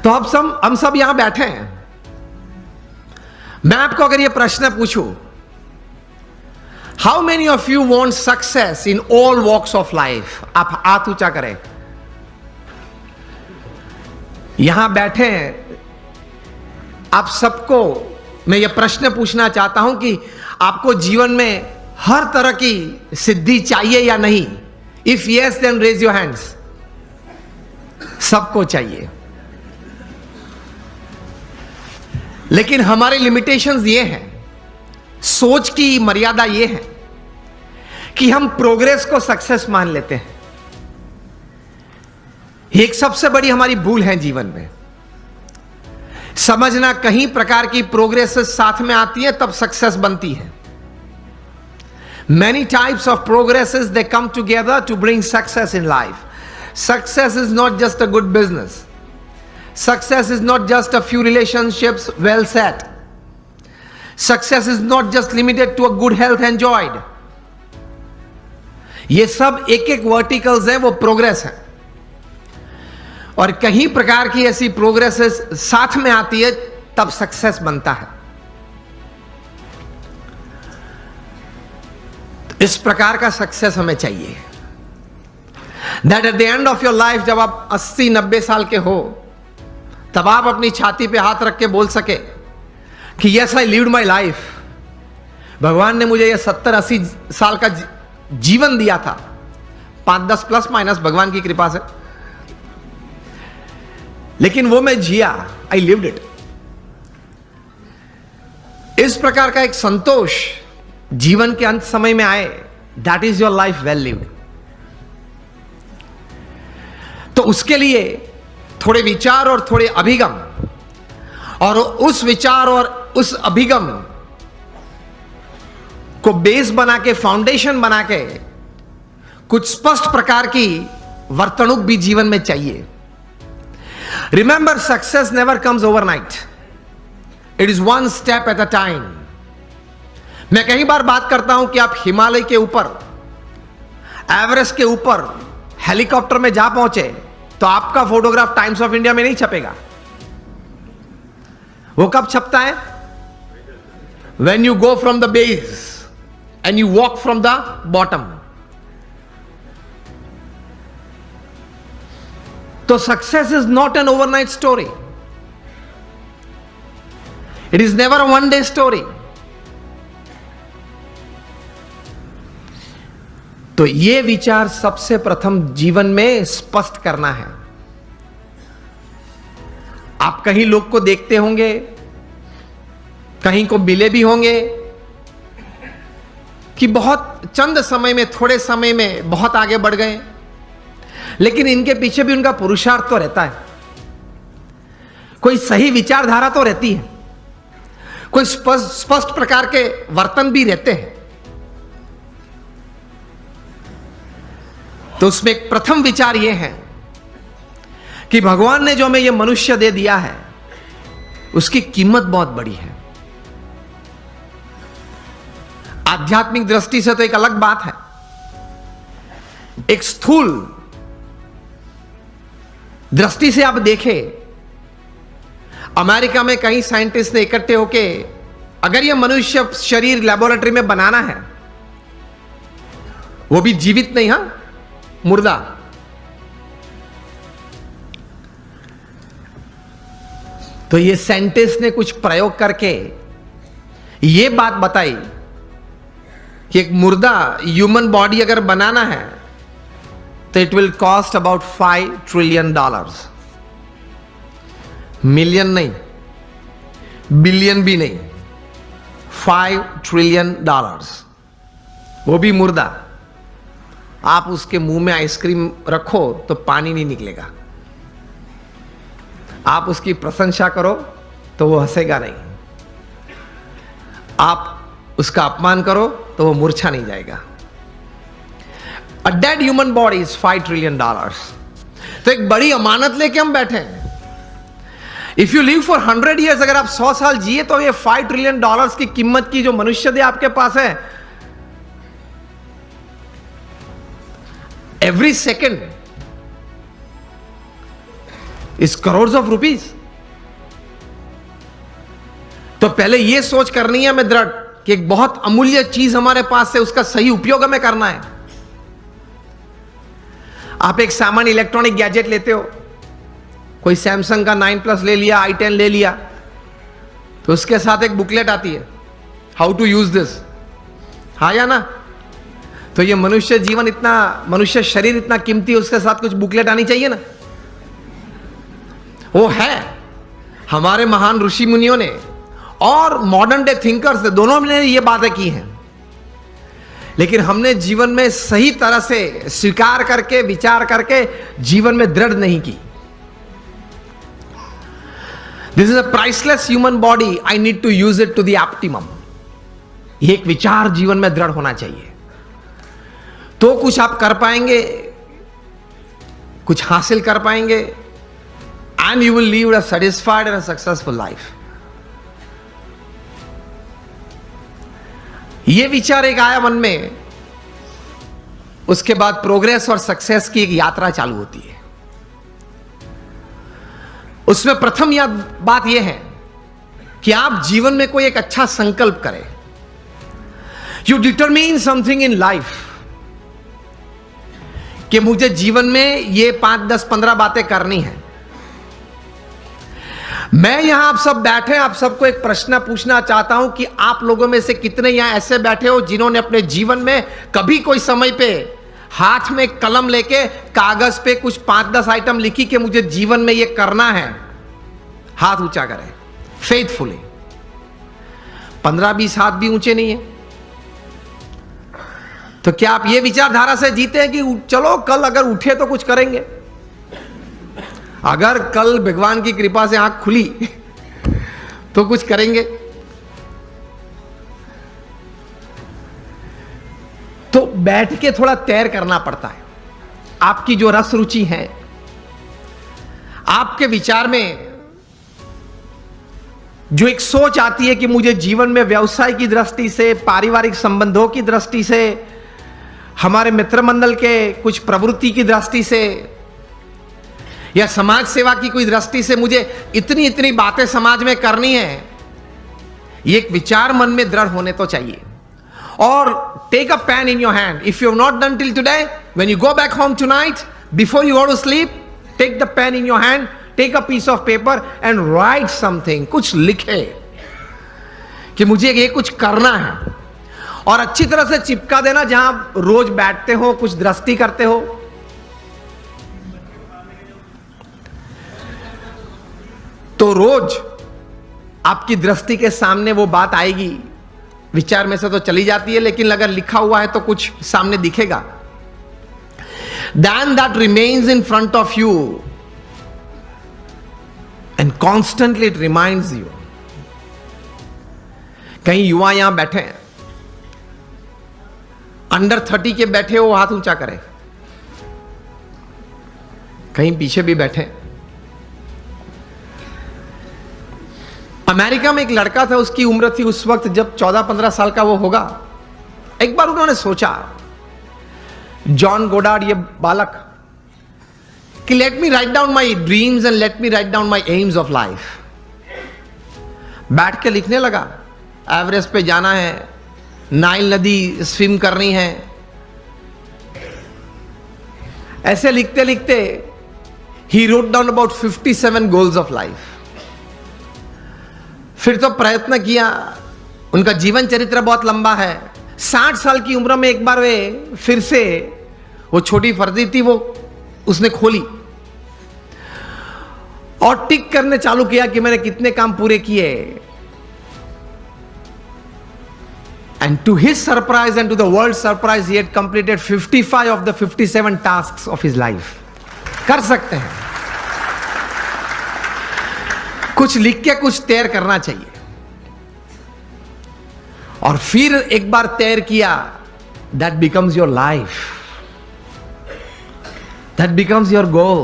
तो अब हम सब यहां बैठे हैं। मैं आपको अगर यह प्रश्न पूछूं, how many of you want success in all walks of life? आप हाथ ऊंचा करें। यहां बैठे हैं आप सबको मैं यह प्रश्न पूछना चाहता हूं कि आपको जीवन में हर तरह की सिद्धि चाहिए या नहीं? If yes then raise your hands. सबको चाहिए, लेकिन हमारे लिमिटेशंस ये हैं, सोच की मर्यादा ये है कि हम प्रोग्रेस को सक्सेस मान लेते हैं। एक सबसे बड़ी हमारी भूल है जीवन में, समझना कहीं प्रकार की प्रोग्रेस साथ में आती है तब सक्सेस बनती है। Many types of progresses they come together to bring success in life. Success is not just a good business. Success is not just a few relationships well set. Success is not just limited to a good health enjoyed. ये सब एक एक verticals हैं, वो progress है। और कहीं प्रकार की ऐसी प्रोग्रेसेस साथ में आती है तब सक्सेस बनता है। इस प्रकार का सक्सेस हमें चाहिए, that at the end of your life, जब आप 80-90 साल के हो, तब आप अपनी छाती पे हाथ रख के बोल सके कि yes I lived my life. भगवान ने मुझे यह 70-80 साल का जीवन दिया था, 5-10 प्लस माइनस भगवान की कृपा से, लेकिन वो मैं जिया, आई लिव्ड इट। इस प्रकार का एक संतोष जीवन के अंत समय में आए, that is your life well lived. तो उसके लिए थोड़े विचार और थोड़े अभिगम, और उस विचार और उस अभिगम को बेस बना के, फाउंडेशन बना के, कुछ स्पष्ट प्रकार की वर्तणुक भी जीवन में चाहिए। Remember, success never comes overnight, it is one step at a time. मैं कई बार बात करता हूं कि आप हिमालय के ऊपर, एवरेस्ट के ऊपर हेलीकॉप्टर में जा पहुंचे तो आपका फोटोग्राफ टाइम्स ऑफ इंडिया में नहीं छपेगा। वो कब छपता है? When you go from the base and you walk from the bottom. तो success is not an overnight story. It is never a one day story. तो ये विचार सबसे प्रथम जीवन में स्पष्ट करना है। आप कहीं लोग को देखते होंगे, कहीं को मिले भी होंगे कि बहुत चंद समय में, थोड़े समय में बहुत आगे बढ़ गए, लेकिन इनके पीछे भी उनका पुरुषार्थ तो रहता है। कोई सही विचारधारा तो रहती है, कोई स्पष्ट प्रकार के वर्तन भी रहते हैं। तो उसमें एक प्रथम विचार यह है कि भगवान ने जो हमें यह मनुष्य दे दिया है, उसकी कीमत बहुत बड़ी है। आध्यात्मिक दृष्टि से तो एक अलग बात है, एक स्थूल दृष्टि से आप देखें, अमेरिका में कई साइंटिस्ट ने इकट्ठे होके, अगर यह मनुष्य शरीर लेबोरेटरी में बनाना है, वो भी जीवित नहीं, हां, मुर्दा, तो ये साइंटिस्ट ने कुछ प्रयोग करके ये बात बताई कि एक मुर्दा ह्यूमन बॉडी अगर बनाना है तो it will cost about $5 trillion. Million नहीं, बिलियन भी नहीं, $5 ट्रिलियन, वो भी मुर्दा। आप उसके मुंह में आइसक्रीम रखो तो पानी नहीं निकलेगा, आप उसकी प्रशंसा करो तो वो हंसेगा नहीं, आप उसका अपमान करो तो वो मूर्छा नहीं जाएगा। A dead human body is $5 trillion. तो एक बड़ी अमानत लेके हम बैठे हैं। If you live for 100 years, अगर आप 100 साल जिए तो ये $5 ट्रिलियन की कीमत की जो मनुष्य दे आपके पास है, every second is crore of rupees. तो पहले यह सोच करनी है हमें दृढ़ कि एक बहुत अमूल्य चीज हमारे पास है, उसका सही उपयोग हमें करना है। आप एक सामान्य इलेक्ट्रॉनिक गैजेट लेते हो, कोई सैमसंग का 9+ ले लिया, i10 ले लिया, तो उसके साथ एक बुकलेट आती है, हाउ टू यूज दिस, हाँ या ना? तो ये मनुष्य जीवन इतना, मनुष्य शरीर इतना कीमती है, उसके साथ कुछ बुकलेट आनी चाहिए ना। वो है, हमारे महान ऋषि मुनियों ने और मॉडर्न डे थिंकर्स ने, दोनों ने ये बातें की हैं, लेकिन हमने जीवन में सही तरह से स्वीकार करके, विचार करके जीवन में दृढ़ नहीं की। This is a priceless human body, I need to use it to the optimum. ये एक विचार जीवन में दृढ़ होना चाहिए, तो कुछ आप कर पाएंगे, कुछ हासिल कर पाएंगे, and you will leave a satisfied and successful life. ये विचार एक आया मन में, उसके बाद प्रोग्रेस और सक्सेस की एक यात्रा चालू होती है। उसमें प्रथम बात यह है कि आप जीवन में कोई एक अच्छा संकल्प करें। You determine something in life कि मुझे जीवन में ये 5, 10, 15 बातें करनी है। मैं यहां आप सब बैठे, आप सबको एक प्रश्न पूछना चाहता हूं कि आप लोगों में से कितने यहां ऐसे बैठे हो जिन्होंने अपने जीवन में कभी कोई समय पे हाथ में कलम लेके कागज पे कुछ 5-10 आइटम लिखी कि मुझे जीवन में ये करना है? हाथ ऊंचा करें फेथफुली। 15-20 हाथ भी ऊंचे नहीं है। तो क्या आप ये विचारधारा से जीते हैं कि चलो कल अगर उठे तो कुछ करेंगे? अगर कल भगवान की कृपा से आंख खुली तो कुछ करेंगे? तो बैठ के थोड़ा तैर करना पड़ता है। आपकी जो रस रुचि है, आपके विचार में जो एक सोच आती है कि मुझे जीवन में व्यवसाय की दृष्टि से, पारिवारिक संबंधों की दृष्टि से, हमारे मित्र मंडल के कुछ प्रवृत्ति की दृष्टि से, या समाज सेवा की कोई दृष्टि से मुझे इतनी इतनी बातें समाज में करनी है, ये एक विचार मन में दृढ़ होने तो चाहिए। और take a pen in your hand, if you have not done till today, when you go back home tonight, before you go to sleep, take the pen in your hand, take a piece of paper and write something. कुछ लिखे कि मुझे ये कुछ करना है, और अच्छी तरह से चिपका देना जहां रोज बैठते हो, कुछ दृष्टि करते हो। तो रोज आपकी दृष्टि के सामने वो बात आएगी, विचार में से तो चली जाती है, लेकिन अगर लिखा हुआ है तो कुछ सामने दिखेगा। Then that remains in front of you and constantly it reminds you. कहीं युवा यहां बैठे हैं, अंडर 30 के बैठे हो, हाथ ऊंचा करें। कहीं पीछे भी बैठे। अमेरिका में एक लड़का था, उसकी उम्र थी उस वक्त जब 14-15 साल का वो होगा। एक बार उन्होंने सोचा, जॉन गोडार्ड ये बालक, कि let me write down my dreams and let me write down my AIIMS of life. बैठ के लिखने लगा, एवरेस्ट पे जाना है, नाइल नदी स्विम करनी है। ऐसे लिखते लिखते he wrote down about 57 goals of life. फिर तो प्रयत्न किया, उनका जीवन चरित्र बहुत लंबा है। 60 साल की उम्र में एक बार वे फिर से वो छोटी फर्जी थी, वो उसने खोली और टिक करने चालू किया कि मैंने कितने काम पूरे किए। And to his surprise and to the world's surprise, he had completed 55 of the 57 tasks of his life. कर सकते हैं, कुछ लिख के कुछ तैर करना चाहिए। और फिर एक बार तैर किया, that becomes your life, that becomes your goal.